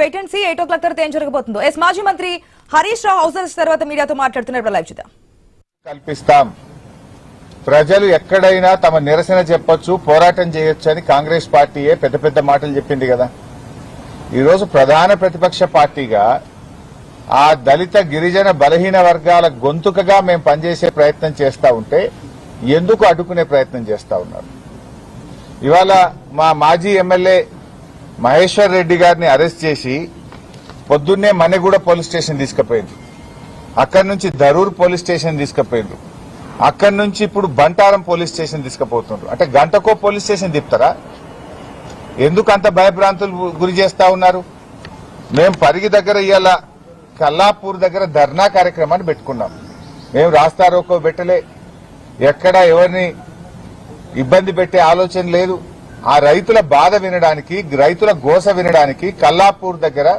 Wait and see 8 o'clock తర్వాత ఏం జరగబోతుందో. ఎస్ మాజీ మంత్రి హరీష్ రావు హౌస్ అరెస్ట్ తర్వాత మీడియాతో మాట్లాడుతున్నారు. లైవ్ చూద్దాం. కల్పిస్తాం, ప్రజలు ఎక్కడైనా తమ నిరసన చెప్పొచ్చు, పోరాటం చేయొచ్చు అని కాంగ్రెస్ పార్టీయే పెద్ద పెద్ద మాటలు చెప్పింది కదా. ఈరోజు ప్రధాన ప్రతిపక్ష పార్టీగా ఆ దళిత గిరిజన బలహీన వర్గాల గొంతుకగా మేము పనిచేసే ప్రయత్నం చేస్తా ఉంటే ఎందుకు అడ్డుకునే ప్రయత్నం చేస్తా ఉన్నారు? ఇవాళ మా మాజీ ఎమ్మెల్యే మహేశ్వర్ రెడ్డి గారిని అరెస్ట్ చేసి పొద్దున్నే మన్నెగూడ పోలీస్ స్టేషన్ తీసుకుపోయింది, అక్కడి నుంచి ధరూర్ పోలీస్ స్టేషన్ తీసుకుపోయిండ్రు, అక్కడి నుంచి ఇప్పుడు బంటారం పోలీస్ స్టేషన్ తీసుకుపోతుండ్రు. అంటే గంటకో పోలీస్ స్టేషన్ తిప్పుతారా? ఎందుకు అంత భయభ్రాంతులు గురి చేస్తా ఉన్నారు? మేము పరిగి దగ్గర ఇవాళ కల్లాపూర్ దగ్గర ధర్నా కార్యక్రమాన్ని పెట్టుకున్నాం. మేము రాస్తా రోకో పెట్టలే, ఎక్కడ ఎవరిని ఇబ్బంది పెట్టే ఆలోచన లేదు. ఆ రైతుల బాధ వినడానికి, రైతుల గోస వినడానికి కల్లాపూర్ దగ్గర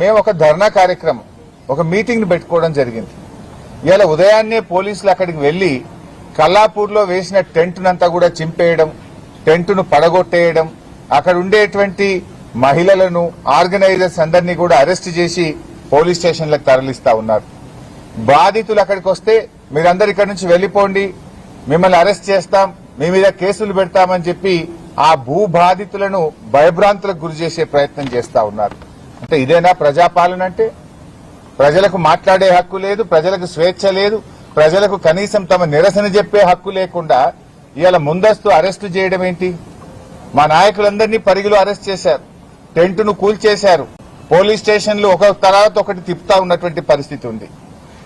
మేము ఒక ధర్నా కార్యక్రమం, ఒక మీటింగ్ పెట్టుకోవడం జరిగింది. ఇలా ఉదయాన్నే పోలీసులు అక్కడికి వెళ్లి కల్లాపూర్లో వేసిన టెంట్నంతా కూడా చింపేయడం, టెంట్ను పడగొట్టేయడం, అక్కడ ఉండేటువంటి మహిళలను, ఆర్గనైజర్స్ అందరినీ కూడా అరెస్ట్ చేసి పోలీస్ స్టేషన్లకు తరలిస్తా ఉన్నారు. బాధితులు అక్కడికి వస్తే మీరందరు ఇక్కడి నుంచి వెళ్లిపోండి, మిమ్మల్ని అరెస్ట్ చేస్తాం, మీ మీద కేసులు పెడతామని చెప్పి ఆ భూ బాధితులను భయభ్రాంతులకు గురి చేసే ప్రయత్నం చేస్తా ఉన్నారు. అంటే ఇదేనా ప్రజాపాలన? అంటే ప్రజలకు మాట్లాడే హక్కు లేదు, ప్రజలకు స్వేచ్ఛ లేదు, ప్రజలకు కనీసం తమ నిరసన చెప్పే హక్కు లేకుండా ఇవాళ ముందస్తు అరెస్టు చేయడం ఏంటి? మా నాయకులందరినీ పరిగిలో అరెస్ట్ చేశారు, టెంట్ను కూల్చేశారు, పోలీస్ స్టేషన్లు ఒక తర్వాత ఒకటి తిప్పుతా ఉన్నటువంటి పరిస్థితి ఉంది.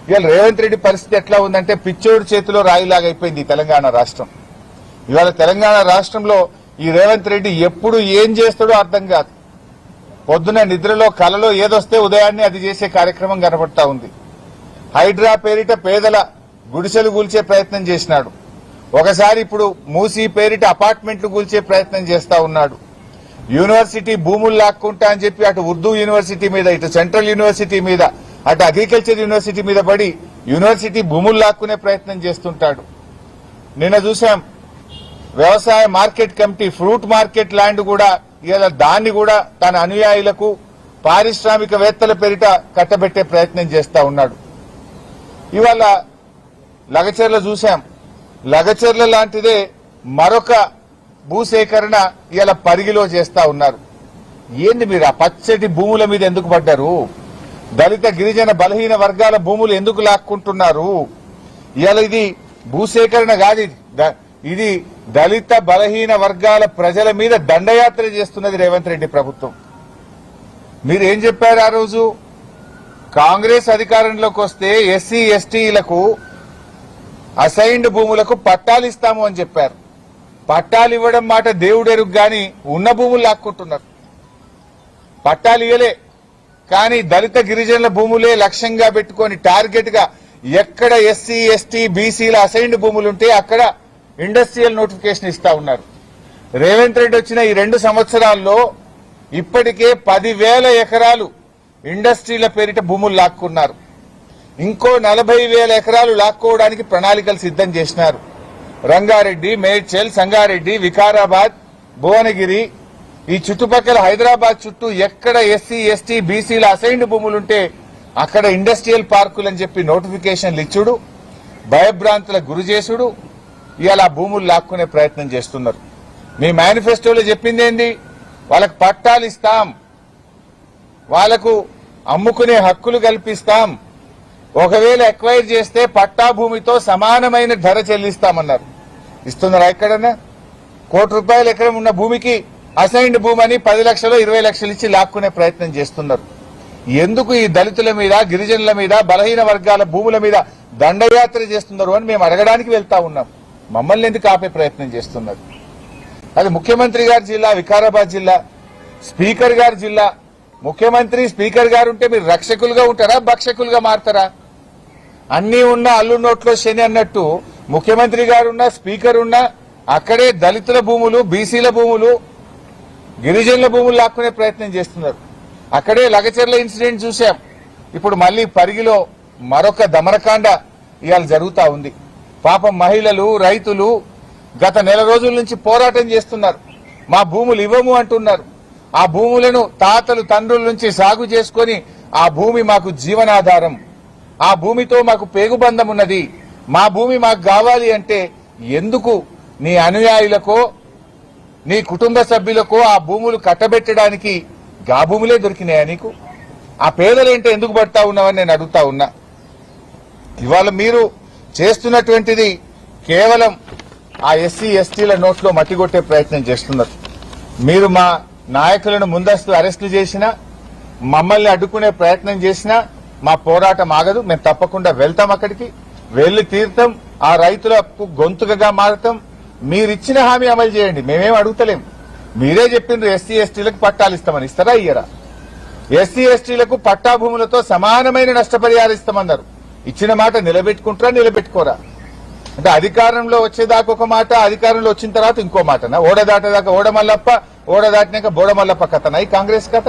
ఇవాళ రేవంత్ రెడ్డి పరిస్థితి ఎట్లా ఉందంటే పిచ్చోడు చేతిలో రాయిలాగా అయిపోయింది తెలంగాణ రాష్ట్రం. ఇవాళ తెలంగాణ రాష్ట్రంలో ఈ రేవంత్ రెడ్డి ఎప్పుడు ఏం చేస్తాడో అర్థం కాదు. పొద్దున నిద్రలో కలలో ఏదొస్తే ఉదయాన్నే అది చేసే కార్యక్రమం కనబడతా ఉంది. హైడ్రా పేరిట పేదల గుడిసెలు కూల్చే ప్రయత్నం చేసినాడు, ఒకసారి ఇప్పుడు మూసీ పేరిట అపార్ట్మెంట్లు కూల్చే ప్రయత్నం చేస్తా ఉన్నాడు. యూనివర్సిటీ భూములు లాక్కుంటా అని చెప్పి అటు ఉర్దూ యూనివర్సిటీ మీద, ఇటు సెంట్రల్ యూనివర్సిటీ మీద, అటు అగ్రికల్చర్ యూనివర్సిటీ మీద పడి యూనివర్సిటీ భూములు లాక్కునే ప్రయత్నం చేస్తుంటాడు. నిన్న చూసాం వ్యవసాయ market committee, fruit market land కూడా ఇలా దాన్ని కూడా తన అనుయాయులకు, పారిశ్రామికవేత్తల పేరిట కట్టబెట్టే ప్రయత్నం చేస్తా ఉన్నాడు. ఇవాళ లగచర్ల చూశాం, లగచర్ల లాంటిదే మరొక భూసేకరణ ఇలా పరిగిలో చేస్తా ఉన్నారు. ఏంది మీరు ఆ పచ్చటి భూముల మీద ఎందుకు పడ్డారు? దళిత గిరిజన బలహీన వర్గాల భూములు ఎందుకు లాక్కుంటున్నారు? ఇవాళ ఇది భూసేకరణ కాదు, ఇది దళిత బలహీన వర్గాల ప్రజల మీద దండయాత్ర చేస్తున్నది రేవంత్ రెడ్డి ప్రభుత్వం. మీరు ఏం చెప్పారు ఆ రోజు? కాంగ్రెస్ అధికారంలోకి వస్తే ఎస్సీ ఎస్టీలకు అసైన్డ్ భూములకు పట్టాలు ఇస్తాము అని చెప్పారు. పట్టాలు ఇవ్వడం మాట దేవుడెరుగు గాని ఉన్న భూములు లాక్కుంటున్నారు. పట్టాలు ఇవ్వలే, కానీ దళిత గిరిజనుల భూములే లక్ష్యంగా పెట్టుకుని టార్గెట్ గా ఎక్కడ ఎస్సీ ఎస్టీ బీసీల అసైన్డ్ భూములుంటే అక్కడ ఇండస్ట్రియల్ నోటిఫికేషన్ ఇస్తా ఉన్నారు. రేవంత్ రెడ్డి వచ్చిన ఈ 2 సంవత్సరాల్లో ఇప్పటికే 10,000 ఎకరాలు ఇండస్ట్రీల పేరిట భూములు లాక్కున్నారు. ఇంకో 40,000 ఎకరాలు లాక్కోవడానికి ప్రణాళికలు సిద్ధం చేసినారు. రంగారెడ్డి, మేడ్చల్, సంగారెడ్డి, వికారాబాద్, భువనగిరి, ఈ చుట్టుపక్కల హైదరాబాద్ చుట్టూ ఎక్కడ ఎస్సీ ఎస్టీ బీసీల అసైన్డ్ భూములుంటే అక్కడ ఇండస్ట్రియల్ పార్కులని చెప్పి నోటిఫికేషన్లు ఇచ్చుడు, భయభ్రాంతులకు గురి చేసుడు, ఇవాళ భూములు లాక్కునే ప్రయత్నం చేస్తున్నారు. మీ మేనిఫెస్టోలో చెప్పింది ఏంది? వాళ్ళకు పట్టాలు ఇస్తాం, వాళ్లకు అమ్ముకునే హక్కులు కల్పిస్తాం, ఒకవేళ ఎక్వైర్ చేస్తే పట్టా భూమితో సమానమైన ధర చెల్లిస్తామన్నారు. ఇస్తున్నారా ఎక్కడన్నా? ₹1 ఎకరం ఉన్న భూమికి అసైన్డ్ భూమి అని 10 లక్షలు 20 లక్షలు ఇచ్చి లాక్కునే ప్రయత్నం చేస్తున్నారు. ఎందుకు ఈ దళితుల మీద, గిరిజనుల మీద, బలహీన వర్గాల భూముల మీద దండయాత్ర చేస్తున్నారు అని మేము అడగడానికి వెళ్తా ఉన్నాం. మమ్మల్ని ఎందుకు ఆపే ప్రయత్నం చేస్తున్నారు? అది ముఖ్యమంత్రి గారి జిల్లా వికారాబాద్ జిల్లా, స్పీకర్ గారి జిల్లా. ముఖ్యమంత్రి స్పీకర్ గారు ఉంటే మీరు రక్షకులుగా ఉంటారా, భక్షకులుగా మారతారా? అన్నీ ఉన్నా అల్లు నోట్లో శని అన్నట్టు ముఖ్యమంత్రి గారున్నా, స్పీకర్ ఉన్నా అక్కడే దళితుల భూములు, బీసీల భూములు, గిరిజనుల భూములు లాక్కునే ప్రయత్నం చేస్తున్నారు. అక్కడే లగచర్ల ఇన్సిడెంట్ చూశాం. ఇప్పుడు మళ్లీ పరిగిలో మరొక దమనకాండ ఇవాళ జరుగుతా ఉంది. పాపం మహిళలు, రైతులు గత నెల రోజుల నుంచి పోరాటం చేస్తున్నారు. మా భూములు ఇవ్వము అంటున్నారు. ఆ భూములను తాతలు తండ్రుల నుంచి సాగు చేసుకొని ఆ భూమి మాకు జీవనాధారం, ఆ భూమితో మాకు పేగుబంధం ఉన్నది, మా భూమి మాకు కావాలి అంటే ఎందుకు నీ అనుయాయులకో నీ కుటుంబ సభ్యులకో ఆ భూములు కట్టబెట్టడానికి గా భూములే దొరికినాయా నీకు? ఆ పేదలేంటే ఎందుకు పడతా ఉన్నావని నేను అడుగుతా ఉన్నా. ఇవాళ మీరు చేస్తున్నటువంటిది కేవలం ఆ ఎస్సీ ఎస్టీల నోట్లో మట్టి కొట్టే ప్రయత్నం చేస్తున్నారు. మీరు మా నాయకులను ముందస్తు అరెస్టులు చేసినా, మమ్మల్ని అడ్డుకునే ప్రయత్నం చేసినా మా పోరాటం ఆగదు. మేము తప్పకుండా వెళ్తాం, అక్కడికి వెళ్లి తీర్థం, ఆ రైతులకు గొంతుకగా మారతాం. మీరిచ్చిన హామీ అమలు చేయండి, మేమేం అడుగుతలేం. మీరే చెప్పిండ్రు ఎస్సీ ఎస్టీలకు పట్టాలు ఇస్తామని, ఇస్తారా ఇయ్యరా? ఎస్సీ ఎస్టీలకు పట్టా భూములతో సమానమైన నష్టపరిహారం ఇస్తామన్నారు. ఇచ్చిన మాట నిలబెట్టుకుంటారా నిలబెట్టుకోరా? అంటే అధికారంలో వచ్చేదాకా ఒక మాట, అధికారంలో వచ్చిన తర్వాత ఇంకో మాటనా? ఓడ దాటేదాకా ఓడ మల్లప్ప, ఓడ దాటినాక బోడ మల్లప్ప కథనా ఈ కాంగ్రెస్ కథ?